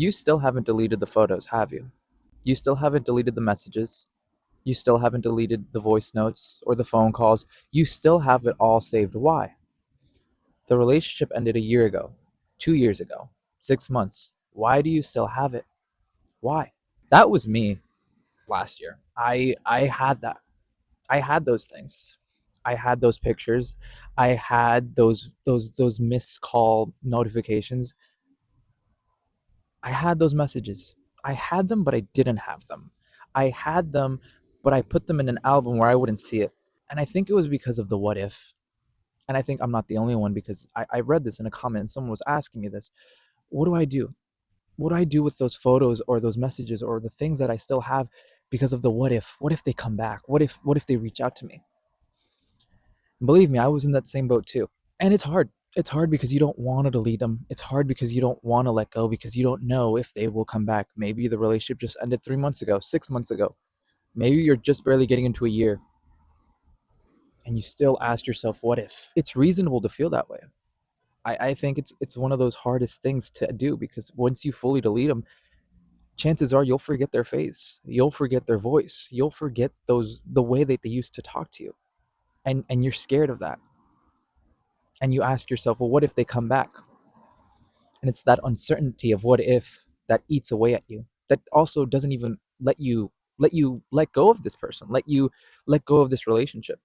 You still haven't deleted the photos, have you? You still haven't deleted the messages. You still haven't deleted the voice notes or the phone calls. You still have it all saved. Why? The relationship ended a year ago, 2 years ago, 6 months. Why do you still have it? Why? That was me last year. I had that. I had those things. I had those pictures. I had those missed call notifications. I had those messages. I had them, but I didn't have them. I had them, but I put them in an album where I wouldn't see it. And I think it was because of the what if. And I think I'm not the only one because I read this in a comment and someone was asking me this. What do I do? What do I do with those photos or those messages or the things that I still have because of the what if? What if they come back? What if they reach out to me? And believe me, I was in that same boat too. And it's hard. It's hard because you don't want to delete them. It's hard because you don't want to let go because you don't know if they will come back. Maybe the relationship just ended 3 months ago, 6 months ago. Maybe you're just barely getting into a year and you still ask yourself, what if? It's reasonable to feel that way. I think it's one of those hardest things to do because once you fully delete them, chances are you'll forget their face, you'll forget their voice, you'll forget the way that they used to talk to you, and you're scared of that, and you ask yourself, well, what if they come back? And it's that uncertainty of what if that eats away at you, that also doesn't even let go of this person, let you let go of this relationship.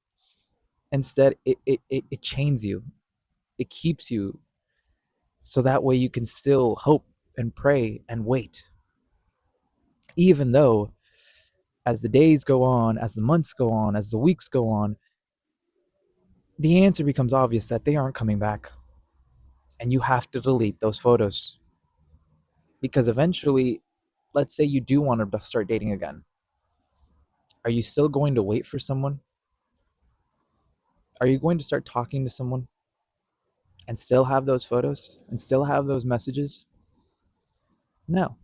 Instead, it chains you, it keeps you, so that way you can still hope and pray and wait, even though as the days go on, as the months go on, as the weeks go on, the answer becomes obvious that they aren't coming back. And you have to delete those photos. Because eventually, let's say you do want to start dating again. Are you still going to wait for someone? Are you going to start talking to someone and still have those photos and still have those messages? No,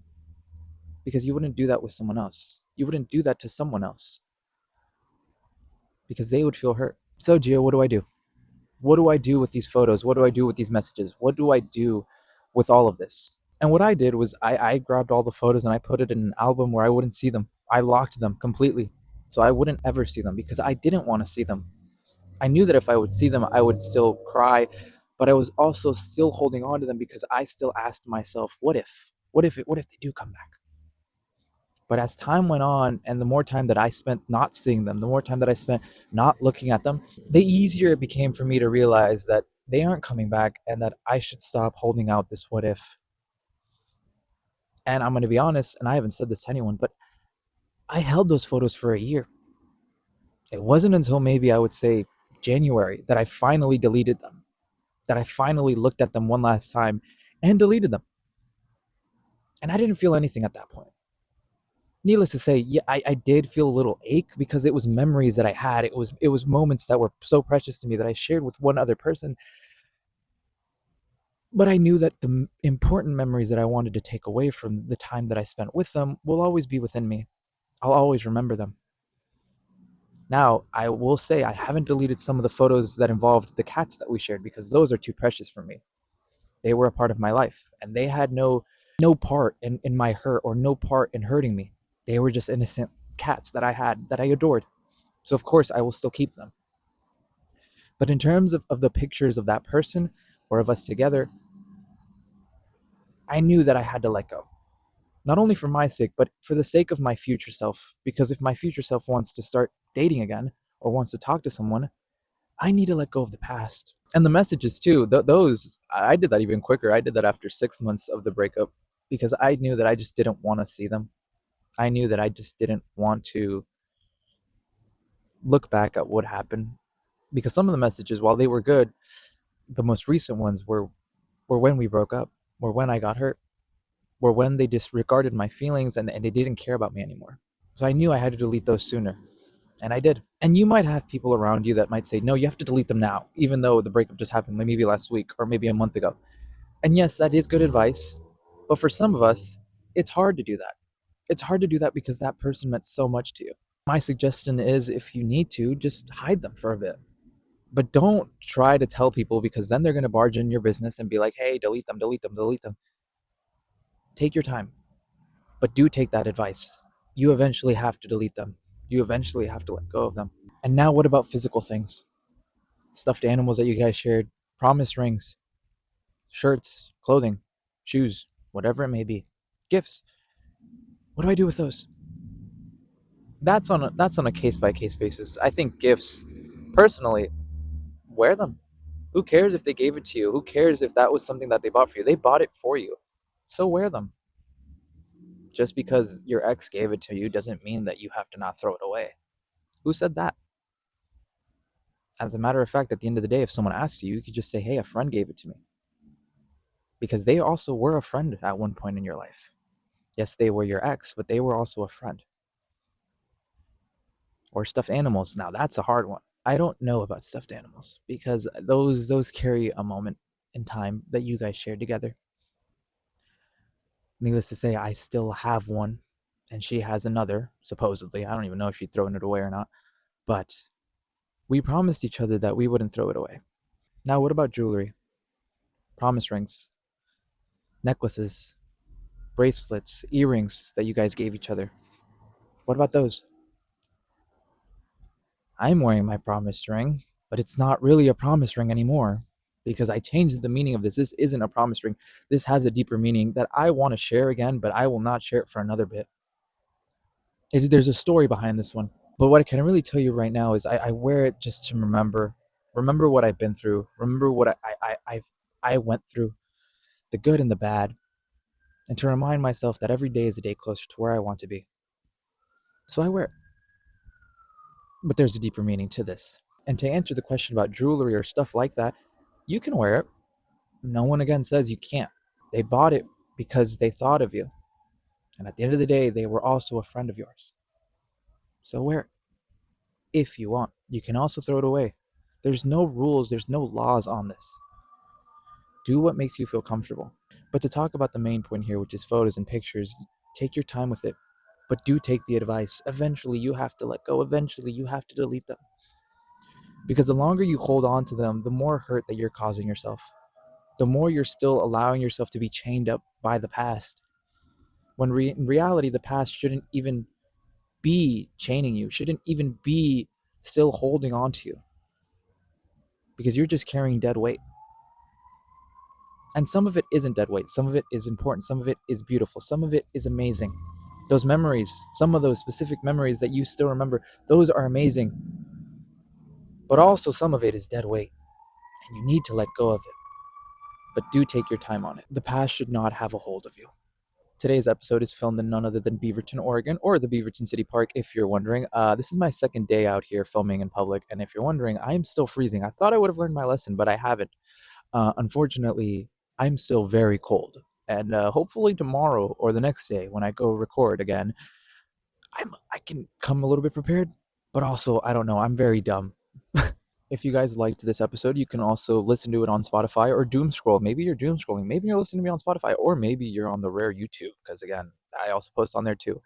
because you wouldn't do that with someone else. You wouldn't do that to someone else because they would feel hurt. So, Gio, what do I do? What do I do with these photos? What do I do with these messages? What do I do with all of this? And what I did was I grabbed all the photos and I put it in an album where I wouldn't see them. I locked them completely. So I wouldn't ever see them because I didn't want to see them. I knew that if I would see them, I would still cry, but I was also still holding on to them because I still asked myself, what if? What if they do come back? But as time went on, and the more time that I spent not seeing them, the more time that I spent not looking at them, the easier it became for me to realize that they aren't coming back and that I should stop holding out this what if. And I'm going to be honest, and I haven't said this to anyone, but I held those photos for a year. It wasn't until maybe I would say January that I finally deleted them, that I finally looked at them one last time and deleted them. And I didn't feel anything at that point. Needless to say, yeah, I did feel a little ache because it was memories that I had. It was moments that were so precious to me that I shared with one other person. But I knew that the important memories that I wanted to take away from the time that I spent with them will always be within me. I'll always remember them. Now, I will say I haven't deleted some of the photos that involved the cats that we shared because those are too precious for me. They were a part of my life and they had no part in my hurt or no part in hurting me. They were just innocent cats that I had that I adored. So of course I will still keep them. But in terms of the pictures of that person or of us together, I knew that I had to let go. Not only for my sake, but for the sake of my future self. Because if my future self wants to start dating again or wants to talk to someone, I need to let go of the past. And the messages too, those, I did that even quicker. I did that after 6 months of the breakup because I knew that I just didn't want to see them. I knew that I just didn't want to look back at what happened because some of the messages, while they were good, the most recent ones were when we broke up, were when I got hurt, were when they disregarded my feelings and they didn't care about me anymore. So I knew I had to delete those sooner. And I did. And you might have people around you that might say, no, you have to delete them now, even though the breakup just happened like maybe last week or maybe a month ago. And yes, that is good advice. But for some of us, it's hard to do that. It's hard to do that because that person meant so much to you. My suggestion is if you need to, just hide them for a bit. But don't try to tell people because then they're going to barge in your business and be like, hey, delete them, delete them, delete them. Take your time, but do take that advice. You eventually have to delete them. You eventually have to let go of them. And now, what about physical things? Stuffed animals that you guys shared, promise rings, shirts, clothing, shoes, whatever it may be, gifts. What do I do with those? That's on a case by case basis. I think gifts, personally, wear them. Who cares if they gave it to you? Who cares if that was something that they bought for you? They bought it for you. So wear them. Just because your ex gave it to you doesn't mean that you have to not throw it away. Who said that? As a matter of fact, at the end of the day, if someone asks you, you could just say, hey, a friend gave it to me. Because they also were a friend at one point in your life. Yes, they were your ex, but they were also a friend. Or stuffed animals. Now, that's a hard one. I don't know about stuffed animals because those carry a moment in time that you guys shared together. Needless to say, I still have one, and she has another, supposedly. I don't even know if she'd thrown it away or not. But we promised each other that we wouldn't throw it away. Now, what about jewelry? Promise rings, necklaces, bracelets, earrings that you guys gave each other. What about those? I'm wearing my promise ring, but it's not really a promise ring anymore because I changed the meaning of this. This isn't a promise ring. This has a deeper meaning that I want to share again, but I will not share it for another bit. There's a story behind this one. But what I can really tell you right now is I wear it just to remember what I've been through, remember what I went through, the good and the bad, and to remind myself that every day is a day closer to where I want to be. So I wear it. But there's a deeper meaning to this. And to answer the question about jewelry or stuff like that, you can wear it. No one again says you can't. They bought it because they thought of you. And at the end of the day, they were also a friend of yours. So wear it if you want. You can also throw it away. There's no rules, there's no laws on this. Do what makes you feel comfortable. But to talk about the main point here, which is photos and pictures, take your time with it. But do take the advice. Eventually, you have to let go. Eventually, you have to delete them. Because the longer you hold on to them, the more hurt that you're causing yourself. The more you're still allowing yourself to be chained up by the past. When in reality, the past shouldn't even be chaining you, shouldn't even be still holding on to you. Because you're just carrying dead weight. And some of it isn't dead weight. Some of it is important. Some of it is beautiful. Some of it is amazing. Those memories, some of those specific memories that you still remember, those are amazing. But also some of it is dead weight. And you need to let go of it. But do take your time on it. The past should not have a hold of you. Today's episode is filmed in none other than Beaverton, Oregon, or the Beaverton City Park, if you're wondering. This is my second day out here filming in public, and if you're wondering, I'm still freezing. I thought I would have learned my lesson, but I haven't. Unfortunately, I'm still very cold, and hopefully tomorrow or the next day when I go record again, I can come a little bit prepared. But also, I don't know. I'm very dumb. If you guys liked this episode, you can also listen to it on Spotify or doom scroll. Maybe you're doom scrolling. Maybe you're listening to me on Spotify, or maybe you're on the rare YouTube, because again, I also post on there too.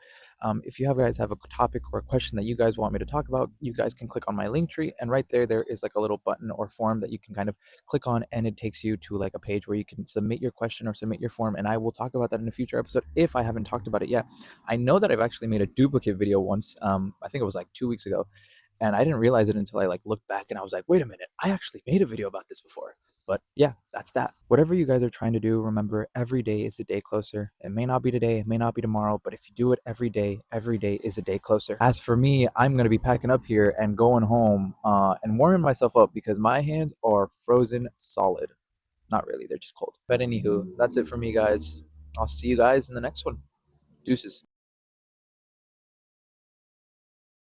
If you guys have a topic or a question that you guys want me to talk about, you guys can click on my link tree, and right there is like a little button or form that you can kind of click on, and it takes you to like a page where you can submit your question or submit your form, and I will talk about that in a future episode if I haven't talked about it yet. I know that I've actually made a duplicate video once. I think it was like 2 weeks ago, and I didn't realize it until I like looked back and I was like, wait a minute, I actually made a video about this before. But yeah, that's that. Whatever you guys are trying to do, remember, every day is a day closer. It may not be today, it may not be tomorrow, but if you do it every day is a day closer. As for me, I'm going to be packing up here and going home and warming myself up because my hands are frozen solid. Not really, they're just cold. But anywho, that's it for me, guys. I'll see you guys in the next one. Deuces.